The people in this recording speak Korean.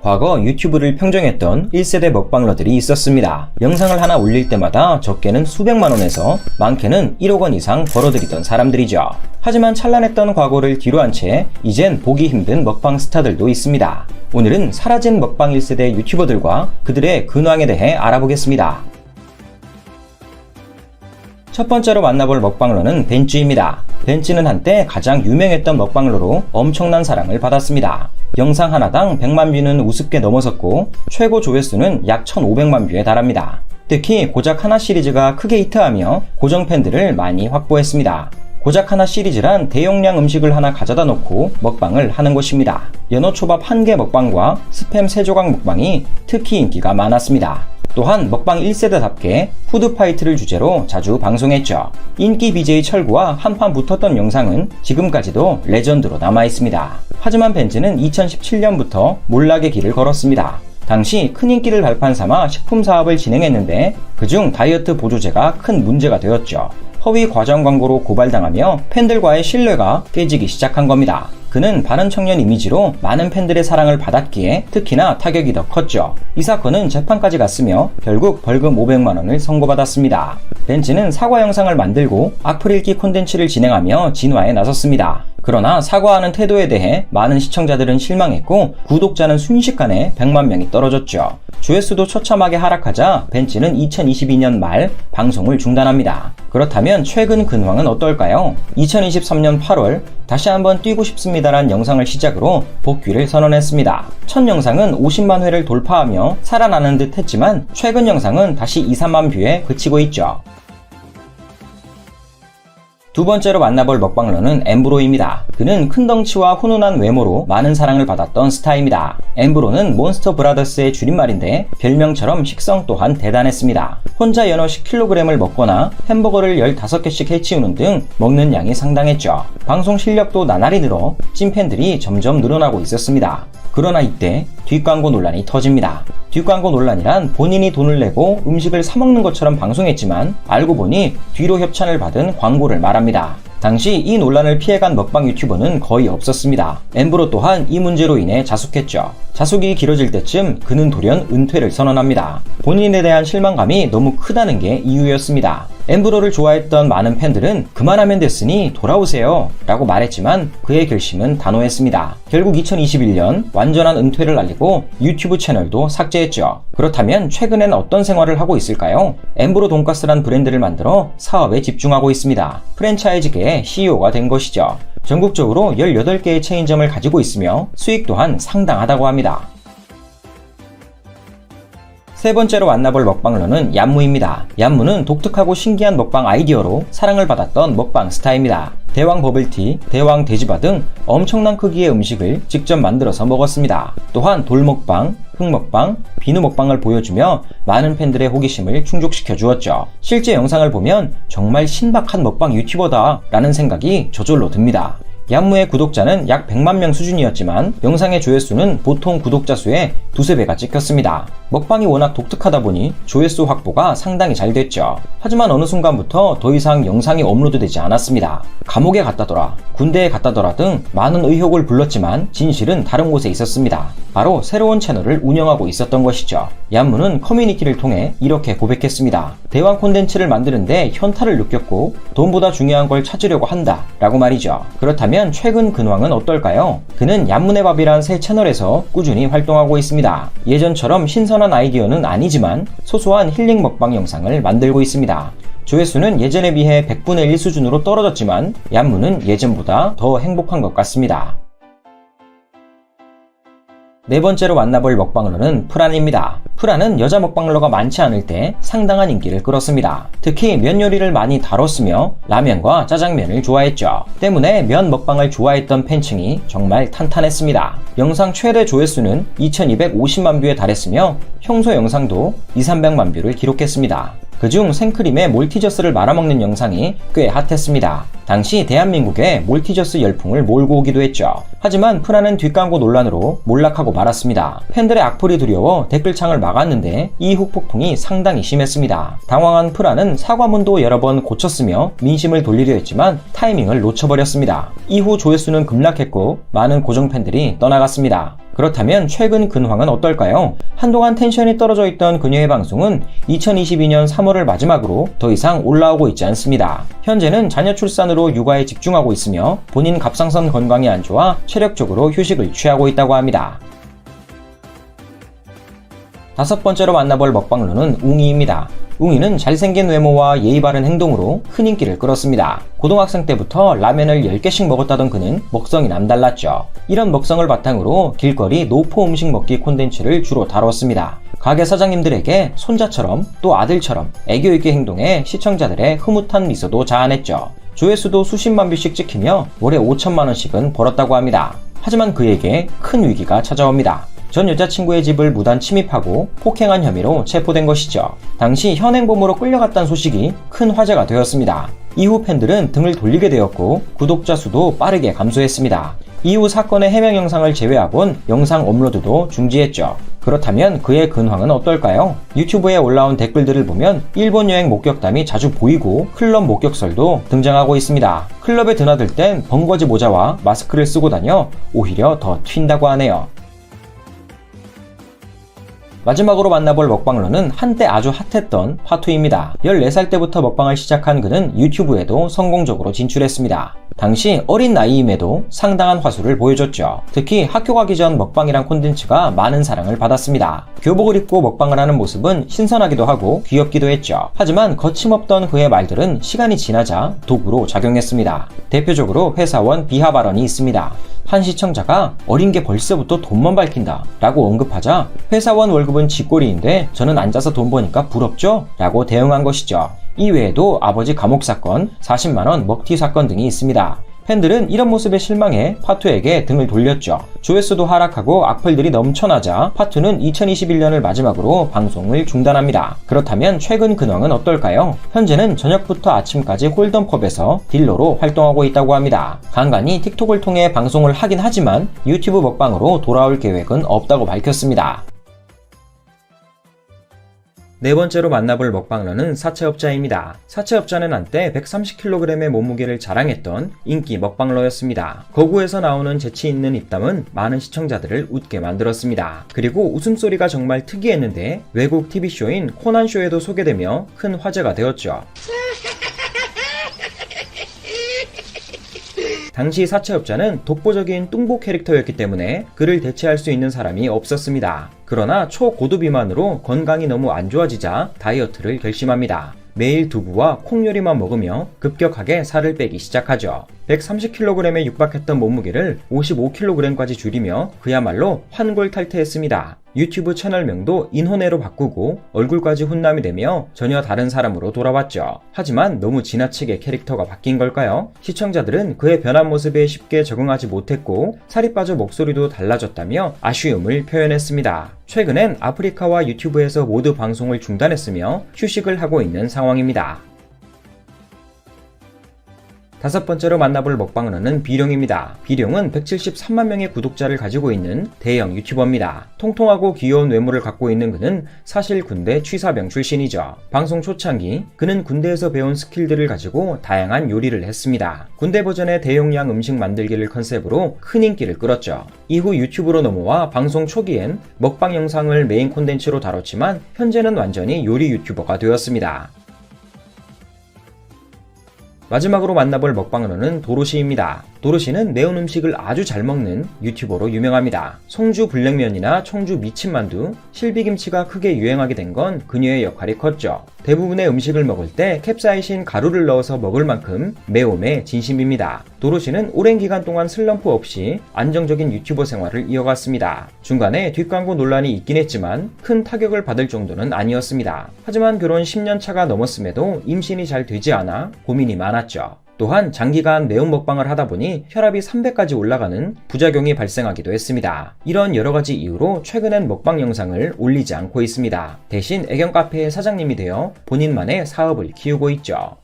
과거 유튜브를 평정했던 1세대 먹방러들이 있었습니다. 영상을 하나 올릴 때마다 적게는 수백만 원에서 많게는 1억 원 이상 벌어들이던 사람들이죠. 하지만 찬란했던 과거를 뒤로한 채 이젠 보기 힘든 먹방 스타들도 있습니다. 오늘은 사라진 먹방 1세대 유튜버들과 그들의 근황에 대해 알아보겠습니다. 첫 번째로 만나볼 먹방러는 벤찌입니다. 벤찌는 한때 가장 유명했던 먹방러로 엄청난 사랑을 받았습니다. 영상 하나당 100만 뷰는 우습게 넘어섰고 최고 조회수는 약 1500만 뷰에 달합니다. 특히 고작 하나 시리즈가 크게 히트하며 고정 팬들을 많이 확보했습니다. 고작 하나 시리즈란 대용량 음식을 하나 가져다 놓고 먹방을 하는 것입니다. 연어초밥 1개 먹방과 스팸 3조각 먹방이 특히 인기가 많았습니다. 또한 먹방 1세대답게 푸드파이트를 주제로 자주 방송했죠. 인기 BJ 철구와 한판 붙었던 영상은 지금까지도 레전드로 남아있습니다. 하지만 벤츠는 2017년부터 몰락의 길을 걸었습니다. 당시 큰 인기를 발판 삼아 식품 사업을 진행했는데 그중 다이어트 보조제가 큰 문제가 되었죠. 허위 과장 광고로 고발당하며 팬들과의 신뢰가 깨지기 시작한 겁니다. 그는 바른 청년 이미지로 많은 팬들의 사랑을 받았기에 특히나 타격이 더 컸죠. 이 사건은 재판까지 갔으며 결국 벌금 500만 원을 선고받았습니다. 벤츠는 사과 영상을 만들고 악플읽기 콘텐츠를 진행하며 진화에 나섰습니다. 그러나 사과하는 태도에 대해 많은 시청자들은 실망했고 구독자는 순식간에 100만 명이 떨어졌죠. 조회수도 처참하게 하락하자 벤츠는 2022년 말 방송을 중단합니다. 그렇다면 최근 근황은 어떨까요? 2023년 8월 다시 한번 뛰고 싶습니다란 영상을 시작으로 복귀를 선언했습니다. 첫 영상은 50만 회를 돌파하며 살아나는 듯 했지만 최근 영상은 다시 2, 3만 뷰에 그치고 있죠. 두 번째로 만나볼 먹방러는 엠브로입니다. 그는 큰 덩치와 훈훈한 외모로 많은 사랑을 받았던 스타입니다. 엠브로는 몬스터 브라더스의 줄임말인데 별명처럼 식성 또한 대단했습니다. 혼자 연어 10kg을 먹거나 햄버거를 15개씩 해치우는 등 먹는 양이 상당했죠. 방송 실력도 나날이 늘어 찐팬들이 점점 늘어나고 있었습니다. 그러나 이때 뒷광고 논란이 터집니다. 뒷광고 논란이란 본인이 돈을 내고 음식을 사먹는 것처럼 방송했지만 알고 보니 뒤로 협찬을 받은 광고를 말합니다. 당시 이 논란을 피해간 먹방 유튜버는 거의 없었습니다. 엠브로 또한 이 문제로 인해 자숙했죠. 자숙이 길어질 때쯤 그는 돌연 은퇴를 선언합니다. 본인에 대한 실망감이 너무 크다는 게 이유였습니다. 엠브로를 좋아했던 많은 팬들은 그만하면 됐으니 돌아오세요 라고 말했지만 그의 결심은 단호했습니다. 결국 2021년 완전한 은퇴를 알리고 유튜브 채널도 삭제했죠. 그렇다면 최근엔 어떤 생활을 하고 있을까요? 엠브로 돈가스란 브랜드를 만들어 사업에 집중하고 있습니다. 프랜차이즈계의 CEO가 된 것이죠. 전국적으로 18개의 체인점을 가지고 있으며 수익 또한 상당하다고 합니다. 세 번째로 만나볼 먹방러는 얀무입니다. 얀무는 독특하고 신기한 먹방 아이디어로 사랑을 받았던 먹방 스타입니다. 대왕 버블티, 대왕 돼지바 등 엄청난 크기의 음식을 직접 만들어서 먹었습니다. 또한 돌먹방, 흙먹방, 비누먹방을 보여주며 많은 팬들의 호기심을 충족시켜 주었죠. 실제 영상을 보면 정말 신박한 먹방 유튜버다 라는 생각이 저절로 듭니다. 얀무의 구독자는 약 100만 명 수준이었지만 영상의 조회수는 보통 구독자 수의 두세 배가 찍혔습니다. 먹방이 워낙 독특하다 보니 조회수 확보가 상당히 잘 됐죠. 하지만 어느 순간부터 더 이상 영상이 업로드되지 않았습니다. 감옥에 갔다더라, 군대에 갔다더라 등 많은 의혹을 불렀지만 진실은 다른 곳에 있었습니다. 바로 새로운 채널을 운영하고 있었던 것이죠. 얀무는 커뮤니티를 통해 이렇게 고백했습니다. 대왕 콘텐츠를 만드는데 현타를 느꼈고 돈보다 중요한 걸 찾으려고 한다 라고 말이죠. 그렇다면 최근 근황은 어떨까요? 그는 얀무네 밥이란 새 채널에서 꾸준히 활동하고 있습니다. 예전처럼 신선한 아이디어는 아니지만 소소한 힐링 먹방 영상을 만들고 있습니다. 조회수는 예전에 비해 100분의 1 수준으로 떨어졌지만 얀무는 예전보다 더 행복한 것 같습니다. 네 번째로 만나볼 먹방러는 프란입니다. 프란은 여자 먹방러가 많지 않을 때 상당한 인기를 끌었습니다. 특히 면 요리를 많이 다뤘으며 라면과 짜장면을 좋아했죠. 때문에 면 먹방을 좋아했던 팬층이 정말 탄탄했습니다. 영상 최대 조회수는 2250만 뷰에 달했으며 평소 영상도 200~300만 뷰를 기록했습니다. 그중 생크림에 몰티저스를 말아먹는 영상이 꽤 핫했습니다. 당시 대한민국에 몰티저스 열풍을 몰고 오기도 했죠. 하지만 프란은 뒷광고 논란으로 몰락하고 말았습니다. 팬들의 악플이 두려워 댓글창을 막았는데 이 후폭풍이 상당히 심했습니다. 당황한 프란은 사과문도 여러 번 고쳤으며 민심을 돌리려 했지만 타이밍을 놓쳐버렸습니다. 이후 조회수는 급락했고 많은 고정 팬들이 떠나갔습니다. 그렇다면 최근 근황은 어떨까요? 한동안 텐션이 떨어져 있던 그녀의 방송은 2022년 3월을 마지막으로 더 이상 올라오고 있지 않습니다. 현재는 자녀 출산으로 육아에 집중하고 있으며 본인 갑상선 건강이 안 좋아 체력적으로 휴식을 취하고 있다고 합니다. 다섯 번째로 만나볼 먹방러는 웅이입니다. 웅이는 잘생긴 외모와 예의 바른 행동으로 큰 인기를 끌었습니다. 고등학생 때부터 라면을 10개씩 먹었다던 그는 먹성이 남달랐죠. 이런 먹성을 바탕으로 길거리 노포 음식 먹기 콘텐츠를 주로 다뤘습니다. 가게 사장님들에게 손자처럼 또 아들처럼 애교 있게 행동해 시청자들의 흐뭇한 미소도 자아냈죠. 조회수도 수십만 뷰씩 찍히며 월에 5천만 원씩은 벌었다고 합니다. 하지만 그에게 큰 위기가 찾아옵니다. 전 여자친구의 집을 무단 침입하고 폭행한 혐의로 체포된 것이죠. 당시 현행범으로 끌려갔다는 소식이 큰 화제가 되었습니다. 이후 팬들은 등을 돌리게 되었고 구독자 수도 빠르게 감소했습니다. 이후 사건의 해명 영상을 제외하곤 영상 업로드도 중지했죠. 그렇다면 그의 근황은 어떨까요? 유튜브에 올라온 댓글들을 보면 일본 여행 목격담이 자주 보이고 클럽 목격설도 등장하고 있습니다. 클럽에 드나들 땐 벙거지 모자와 마스크를 쓰고 다녀 오히려 더 튄다고 하네요. 마지막으로 만나볼 먹방러는 한때 아주 핫했던 파투입니다. 14살 때부터 먹방을 시작한 그는 유튜브에도 성공적으로 진출했습니다. 당시 어린 나이임에도 상당한 화수를 보여줬죠. 특히 학교 가기 전 먹방이란 콘텐츠가 많은 사랑을 받았습니다. 교복을 입고 먹방을 하는 모습은 신선하기도 하고 귀엽기도 했죠. 하지만 거침없던 그의 말들은 시간이 지나자 독으로 작용했습니다. 대표적으로 회사원 비하 발언이 있습니다. 한 시청자가 어린 게 벌써부터 돈만 밝힌다 라고 언급하자 회사원 월급은 쥐꼬리인데 저는 앉아서 돈 버니까 부럽죠? 라고 대응한 것이죠. 이외에도 아버지 감옥 사건, 40만원 먹튀 사건 등이 있습니다. 팬들은 이런 모습에 실망해 파투에게 등을 돌렸죠. 조회수도 하락하고 악플들이 넘쳐나자 파투는 2021년을 마지막으로 방송을 중단합니다. 그렇다면 최근 근황은 어떨까요? 현재는 저녁부터 아침까지 홀덤펍에서 딜러로 활동하고 있다고 합니다. 간간히 틱톡을 통해 방송을 하긴 하지만 유튜브 먹방으로 돌아올 계획은 없다고 밝혔습니다. 네 번째로 만나볼 먹방러는 사채업자입니다. 사채업자는 한때 130kg의 몸무게를 자랑했던 인기 먹방러였습니다. 거구에서 나오는 재치 있는 입담은 많은 시청자들을 웃게 만들었습니다. 그리고 웃음소리가 정말 특이했는데 외국 TV쇼인 코난쇼에도 소개되며 큰 화제가 되었죠. 당시 사채업자는 독보적인 뚱보 캐릭터였기 때문에 그를 대체할 수 있는 사람이 없었습니다. 그러나 초고도 비만으로 건강이 너무 안 좋아지자 다이어트를 결심합니다. 매일 두부와 콩 요리만 먹으며 급격하게 살을 빼기 시작하죠. 130kg에 육박했던 몸무게를 55kg까지 줄이며 그야말로 환골탈태했습니다. 유튜브 채널명도 인혼해로 바꾸고 얼굴까지 훈남이 되며 전혀 다른 사람으로 돌아왔죠. 하지만 너무 지나치게 캐릭터가 바뀐 걸까요? 시청자들은 그의 변한 모습에 쉽게 적응하지 못했고 살이 빠져 목소리도 달라졌다며 아쉬움을 표현했습니다. 최근엔 아프리카와 유튜브에서 모두 방송을 중단했으며 휴식을 하고 있는 상황입니다. 다섯 번째로 만나볼 먹방러는 비룡입니다. 비룡은 173만 명의 구독자를 가지고 있는 대형 유튜버입니다. 통통하고 귀여운 외모를 갖고 있는 그는 사실 군대 취사병 출신이죠. 방송 초창기 그는 군대에서 배운 스킬들을 가지고 다양한 요리를 했습니다. 군대 버전의 대용량 음식 만들기를 컨셉으로 큰 인기를 끌었죠. 이후 유튜브로 넘어와 방송 초기엔 먹방 영상을 메인 콘텐츠로 다뤘지만 현재는 완전히 요리 유튜버가 되었습니다. 마지막으로 만나볼 먹방러는 도로시입니다. 도로시는 매운 음식을 아주 잘 먹는 유튜버로 유명합니다. 송주 블랙면이나 청주 미친만두, 실비김치가 크게 유행하게 된 건 그녀의 역할이 컸죠. 대부분의 음식을 먹을 때 캡사이신 가루를 넣어서 먹을 만큼 매움에 진심입니다. 도로시는 오랜 기간 동안 슬럼프 없이 안정적인 유튜버 생활을 이어갔습니다. 중간에 뒷광고 논란이 있긴 했지만 큰 타격을 받을 정도는 아니었습니다. 하지만 결혼 10년 차가 넘었음에도 임신이 잘 되지 않아 고민이 많았죠. 또한 장기간 매운 먹방을 하다 보니 혈압이 300까지 올라가는 부작용이 발생하기도 했습니다. 이런 여러가지 이유로 최근엔 먹방 영상을 올리지 않고 있습니다. 대신 애견 카페의 사장님이 되어 본인만의 사업을 키우고 있죠.